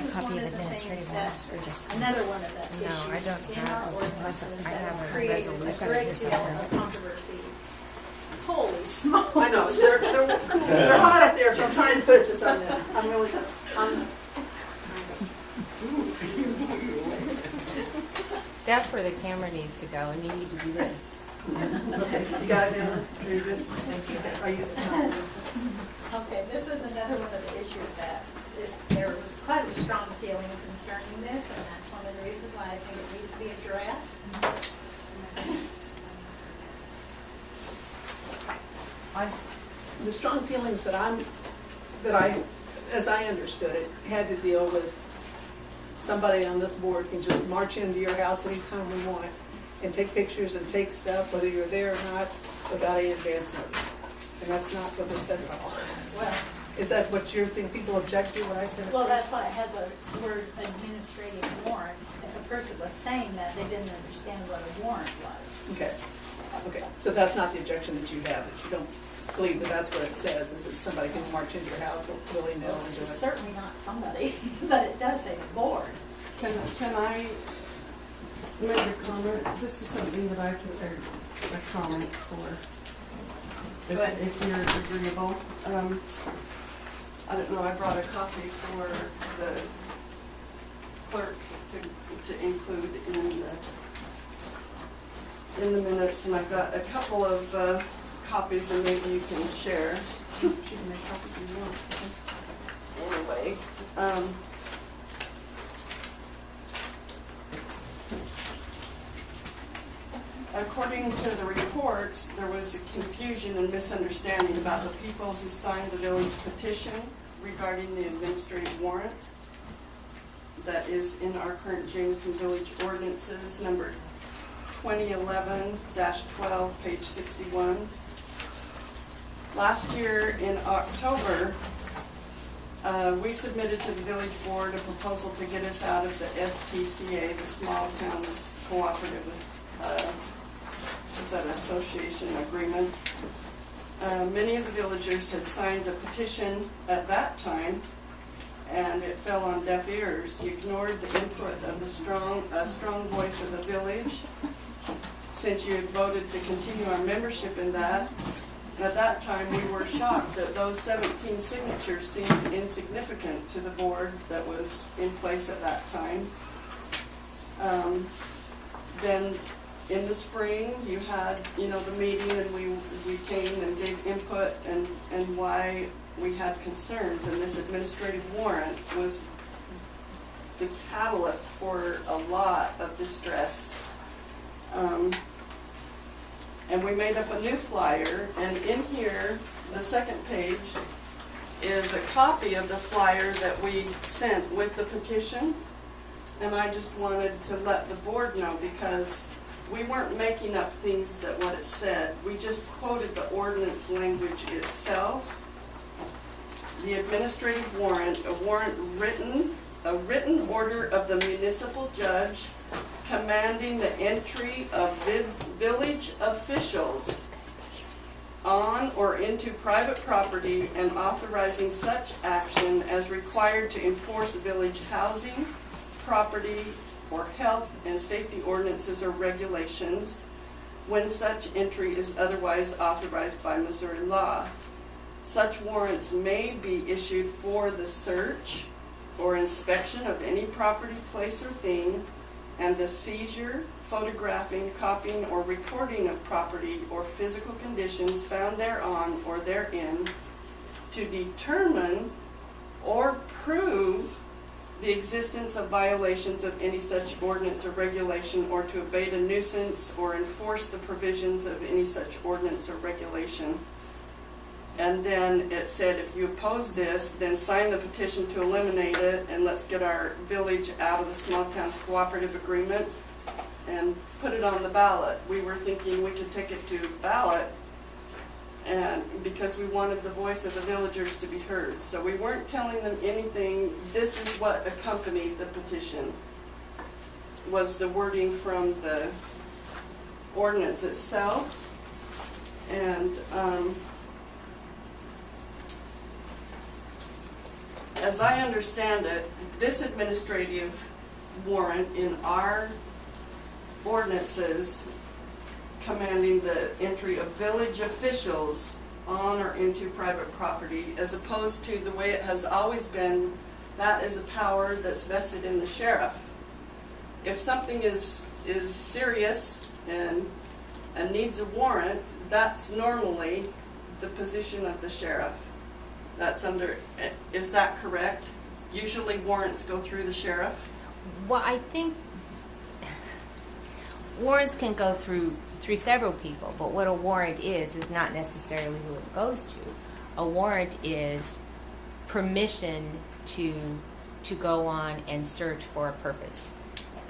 a is copy one of of the administrative things that, warrants or just? another one of the No, I issues don't in our have- ordinances I that have has a created resolution. a I've got it great here deal somewhere. of controversy. Holy smokes. I know, they're hot up there, so I'm trying to put it just on there. I'm really, That's where the camera needs to go, and you need to do this. okay, you got it down? Are you good? Thank you. I use it. Okay, this is another one of the issues that there was quite a strong feeling concerning this, and that's one of the reasons why I think it needs to be addressed. The strong feelings that as I understood it, had to deal with somebody on this board can just march into your house anytime we want and take pictures and take stuff, whether you're there or not, without any advance notice. And that's not what was said at all. Well, Is that what you think people object to, what I said? well, that's why it has a word administrative warrant. If a person was saying that, they didn't understand what a warrant was. Okay, okay, so that's not the objection that you have, that you don't believe that that's what it says, is that somebody can march into your house willy-nilly Well, and do it's it. certainly not somebody, but it does say board. Can I make a comment? This is something that I prepared a comment for, if you're agreeable. I don't know, I brought a copy for the clerk to include in the minutes, and I've got a couple of copies, and maybe you can share. She can make copies if you want. Anyway, according to the reports, there was a confusion and misunderstanding about the people who signed the village petition regarding the administrative warrant that is in our current Jameson Village ordinances, number 2011-12, page 61. Last year in October, we submitted to the village board a proposal to get us out of the STCA, the Small Towns Cooperative, is that an association agreement? Many of the villagers had signed the petition at that time, and it fell on deaf ears. You ignored the input of the strong voice of the village, since you had voted to continue our membership in that. At that time, we were shocked that those 17 signatures seemed insignificant to the board that was in place at that time. Then in the spring, you had, the meeting, and we came and gave input and why we had concerns, and this administrative warrant was the catalyst for a lot of distress. And we made up a new flyer, and in here, the second page, is a copy of the flyer that we sent with the petition. And I just wanted to let the board know, because we weren't making up things that what it said. We just quoted the ordinance language itself. The administrative warrant, a written order of the municipal judge commanding the entry of village officials on or into private property and authorizing such action as required to enforce village housing, property, or health and safety ordinances or regulations when such entry is otherwise authorized by Missouri law. Such warrants may be issued for the search or inspection of any property, place, or thing, and the seizure, photographing, copying, or recording of property or physical conditions found thereon or therein, to determine or prove the existence of violations of any such ordinance or regulation, or to abate a nuisance or enforce the provisions of any such ordinance or regulation. And then it said, if you oppose this, then sign the petition to eliminate it, and let's get our village out of the Small Towns Cooperative Agreement and put it on the ballot. We were thinking we could take it to ballot, and because we wanted the voice of the villagers to be heard. So we weren't telling them anything. This is what accompanied the petition, was the wording from the ordinance itself. And as I understand it, this administrative warrant in our ordinances commanding the entry of village officials on or into private property, as opposed to the way it has always been, that is a power that's vested in the sheriff. If something is serious and needs a warrant, that's normally the position of the sheriff. That's under, is that correct? Usually warrants go through the sheriff? Well, I think warrants can go through several people, but what a warrant is not necessarily who it goes to. A warrant is permission to go on and search for a purpose.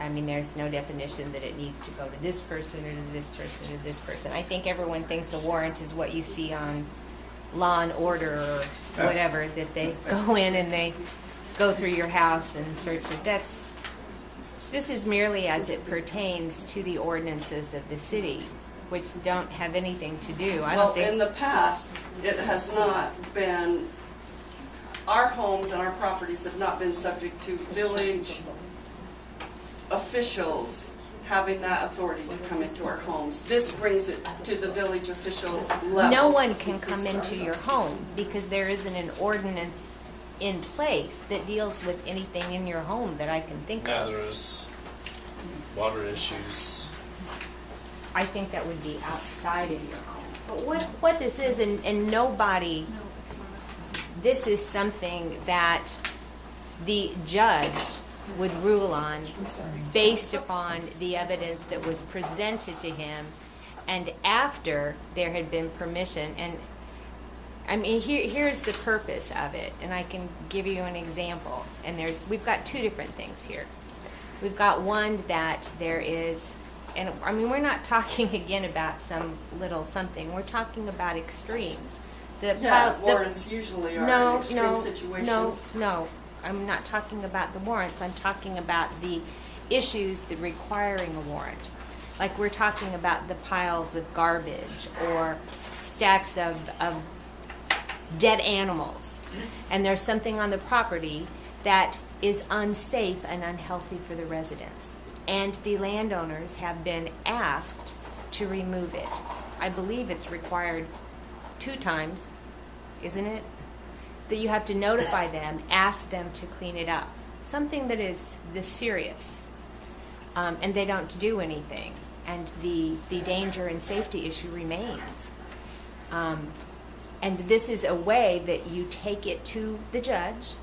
I mean, there's no definition that it needs to go to this person or to this person or this person. I think everyone thinks a warrant is what you see on Law and Order or whatever, that they go in and they go through your house and search it. This is merely as it pertains to the ordinances of the city, which don't have anything to do. Well, in the past, it has not been, our homes and our properties have not been subject to village officials having that authority to come into our homes. This brings it to the village officials level. No one can come into your home because there isn't an ordinance in place that deals with anything in your home that I can think Yeah, of. there's water issues. I think that would be outside of your home. But what this is, and nobody, this is something that the judge would rule on based upon the evidence that was presented to him and after there had been permission. And I mean, here's the purpose of it, and I can give you an example. And we've got two different things here. We've got one that there is, and I mean, we're not talking again about some little something. We're talking about extremes. Warrants usually are an extreme situation. No. I'm not talking about the warrants. I'm talking about the issues that requiring a warrant. Like we're talking about the piles of garbage or stacks of dead animals. And there's something on the property that is unsafe and unhealthy for the residents. And the landowners have been asked to remove it. I believe it's required 2 times, isn't it? That you have to notify them, ask them to clean it up. Something that is this serious. And they don't do anything. And the danger and safety issue remains. And this is a way that you take it to the judge,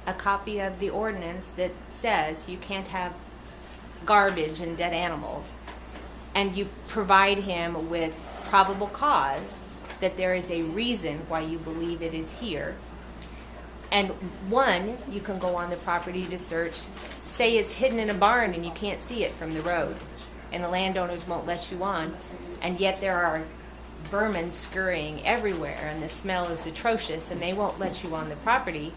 a copy of the ordinance that says you can't have garbage and dead animals, and you provide him with probable cause that there is a reason why you believe it is here. And one, you can go on the property to search. Say it's hidden in a barn and you can't see it from the road, and the landowners won't let you on, and yet there are vermin scurrying everywhere and the smell is atrocious and they won't let you on the property.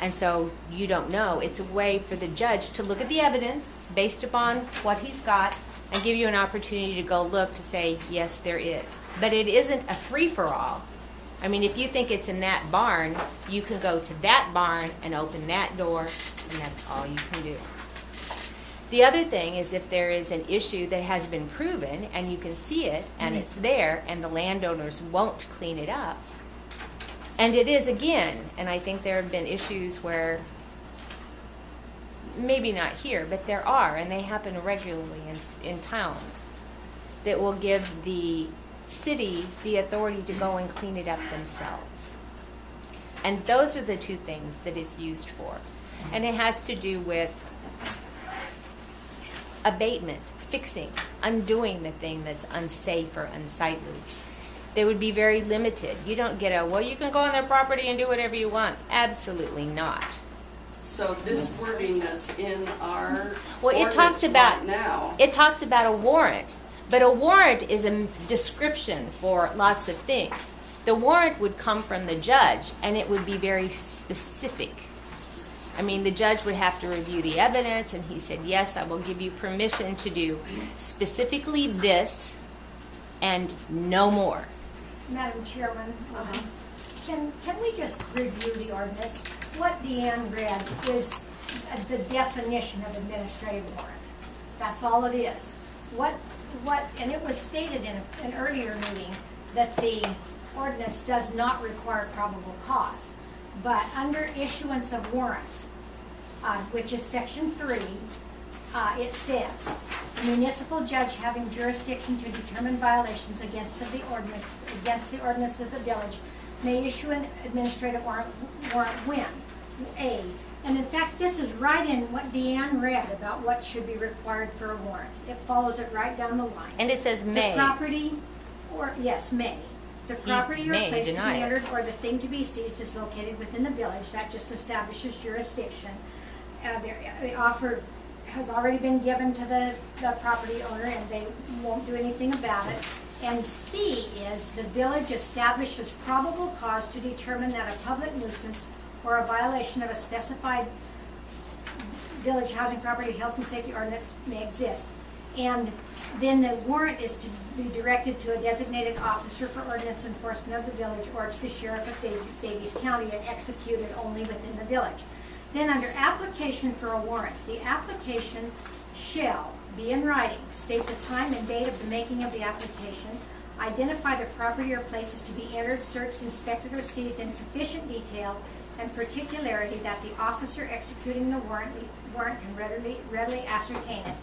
And so you don't know. It's a way for the judge to look at the evidence based upon what he's got and give you an opportunity to go look to say, yes, there is. But it isn't a free-for-all. I mean, if you think it's in that barn, you can go to that barn and open that door, and that's all you can do. The other thing is if there is an issue that has been proven and you can see it and it's there and the landowners won't clean it up, and it is again, and I think there have been issues where, maybe not here, but there are, and they happen regularly in towns, that will give the city the authority to go and clean it up themselves. And those are the 2 things that it's used for. And it has to do with abatement, fixing, undoing the thing that's unsafe or unsightly. They would be very limited. You don't get you can go on their property and do whatever you want. Absolutely not. So this wording that's in our It talks about right now. It talks about a warrant, but a warrant is a description for lots of things. The warrant would come from the judge, and it would be very specific. I mean, the judge would have to review the evidence, and he said, yes, I will give you permission to do specifically this and no more. Madam Chairman, can we just review the ordinance? what Deanne read is the definition of administrative warrant. That's all it is. And it was stated in an earlier meeting that the ordinance does not require probable cause. But under issuance of warrants, which is section 3, it says, "The municipal judge having jurisdiction to determine violations against the ordinance of the village may issue an administrative warrant when A." And in fact, this is right in what Deanne read about what should be required for a warrant. It follows it right down the line. And it says may. The property, or, yes, may. The property or may place to be deny it. entered or the thing to be seized is located within the village. That just establishes jurisdiction. The offer has already been given to the property owner and they won't do anything about it. And C is the village establishes probable cause to determine that a public nuisance or a violation of a specified village housing property health and safety ordinance may exist. And then the warrant is to be directed to a designated officer for ordinance enforcement of the village or to the sheriff of Davies County and executed only within the village. Then under application for a warrant, the application shall be in writing, state the time and date of the making of the application, identify the property or places to be entered, searched, inspected, or seized in sufficient detail and particularity that the officer executing the warrant can readily ascertain it.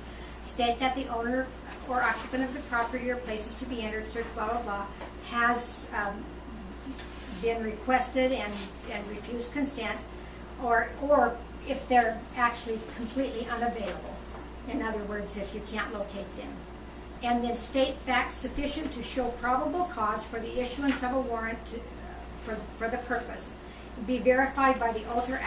State that the owner or occupant of the property or places to be entered, searched, blah, blah, blah, has been requested and refused consent, or if they're actually completely unavailable. In other words, if you can't locate them. And then state facts sufficient to show probable cause for the issuance of a warrant for the purpose. Be verified by the oath or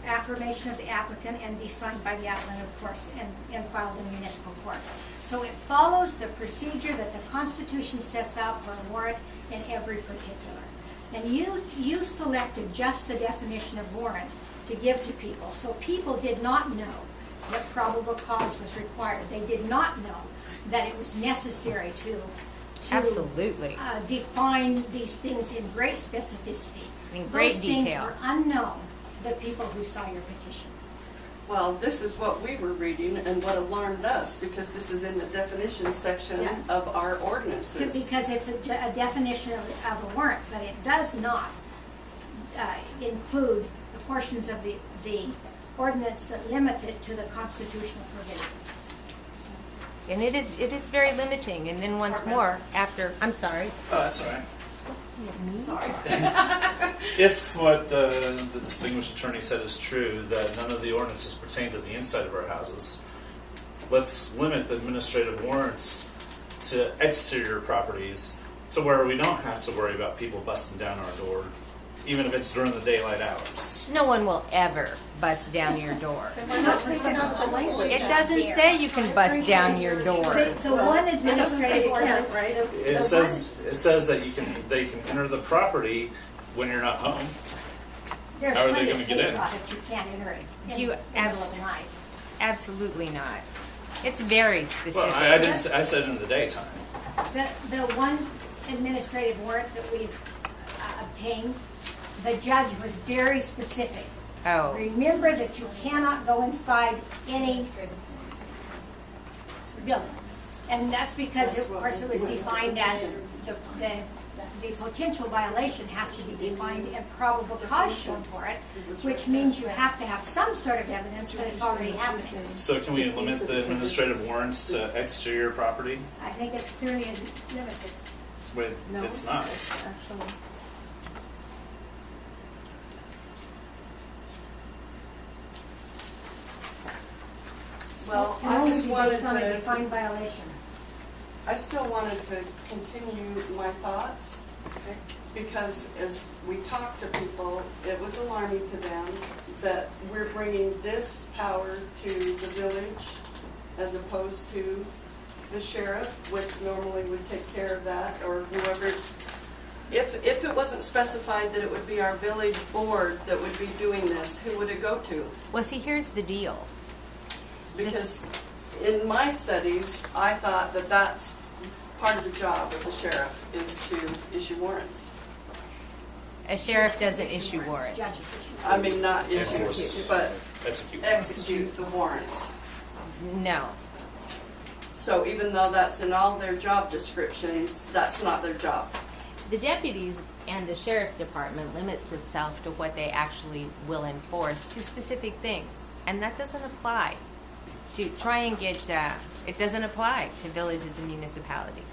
affirmation of the applicant and be signed by the applicant, of course, and filed in municipal court. So it follows the procedure that the Constitution sets out for a warrant in every particular. And you selected just the definition of warrant to give to people. So people did not know that probable cause was required. They did not know that it was necessary to Absolutely. Define these things in great specificity. In great Those detail. things were unknown to the people who saw your petition. Well, this is what we were reading and what alarmed us, because this is in the definition section Yeah. of our ordinances. Because it's a definition of a warrant, but it does not include the portions of the ordinance that limit it to the constitutional provisions. And it is very limiting. And then once more, after, I'm sorry. Oh, that's all right. Sorry. If what the distinguished attorney said is true, that none of the ordinances pertain to the inside of our houses, let's limit the administrative warrants to exterior properties to where we don't have to worry about people busting down our door, even if it's during the daylight hours. No one will ever bust down your door. We're not taking out the language. It doesn't say you can bust down your door. The one administrative ordinance, right? It says that they can enter the property when you're not home. there's How are they plenty gonna of get case in? law that you can't enter it in You the middle of the night. Absolutely not. It's very specific. Well, I didn't. I said in the daytime. The one administrative warrant that we've obtained, the judge was very specific. Oh, Remember that you cannot go inside any building. And that's because, of course, it was defined as the potential violation has to be defined and probable cause shown for it, which means you have to have some sort of evidence that it's already happening. So can we limit the administrative warrants to exterior property? I think it's clearly limited. Wait, it's not. Actually. Well, It I only just be wanted based on a to, defined violation. I still wanted to continue my thoughts, because as we talked to people, it was alarming to them that we're bringing this power to the village as opposed to the sheriff, which normally would take care of that, or whoever. If it wasn't specified that it would be our village board that would be doing this, who would it go to? well, see, here's the deal. Because in my studies, I thought that that's part of the job of the sheriff, is to issue warrants. A sheriff doesn't issue warrants. Judges issue I mean, not Enforce. issue, but Execute. execute the warrants. No. So even though that's in all their job descriptions, that's not their job. The deputies and the sheriff's department limits itself to what they actually will enforce to specific things. And that doesn't apply to try and get, it doesn't apply to villages and municipalities.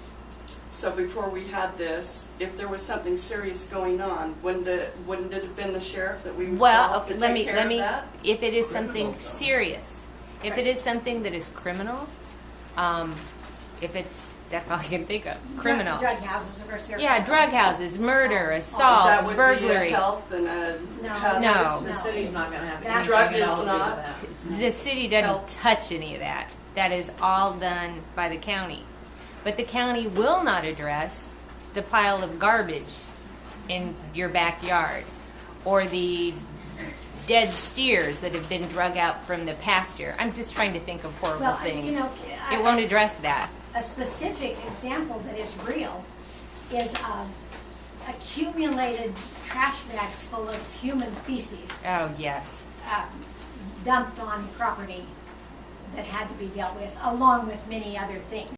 So before we had this, if there was something serious going on, wouldn't it have been the sheriff that we would Well, call okay, to let take me, care of that? if it is something serious, if it is something that is criminal, if it's, that's all I can think of, criminal. Drug houses, of course, they're. Yeah, drug houses, murder, That assault, would burglary. be a health and a No. hazard. No. The city's not gonna have That's- anything at Drug all is to do with not. that. The city doesn't Help. touch any of that. That is all done by the county. But the county will not address the pile of garbage in your backyard or the dead steers that have been drug out from the pasture. I'm just trying to think of horrible Well, things. you know, It won't address that. a specific example that is real is accumulated trash bags full of human feces Oh, yes. dumped on property that had to be dealt with, along with many other things.